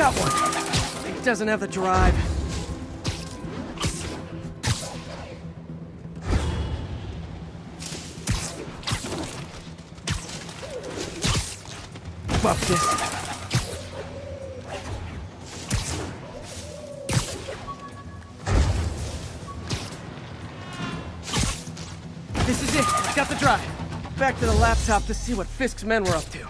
Got one. It doesn't have the drive. Buff this. This is it. Got the drive. Back to the laptop to see what Fisk's men were up to.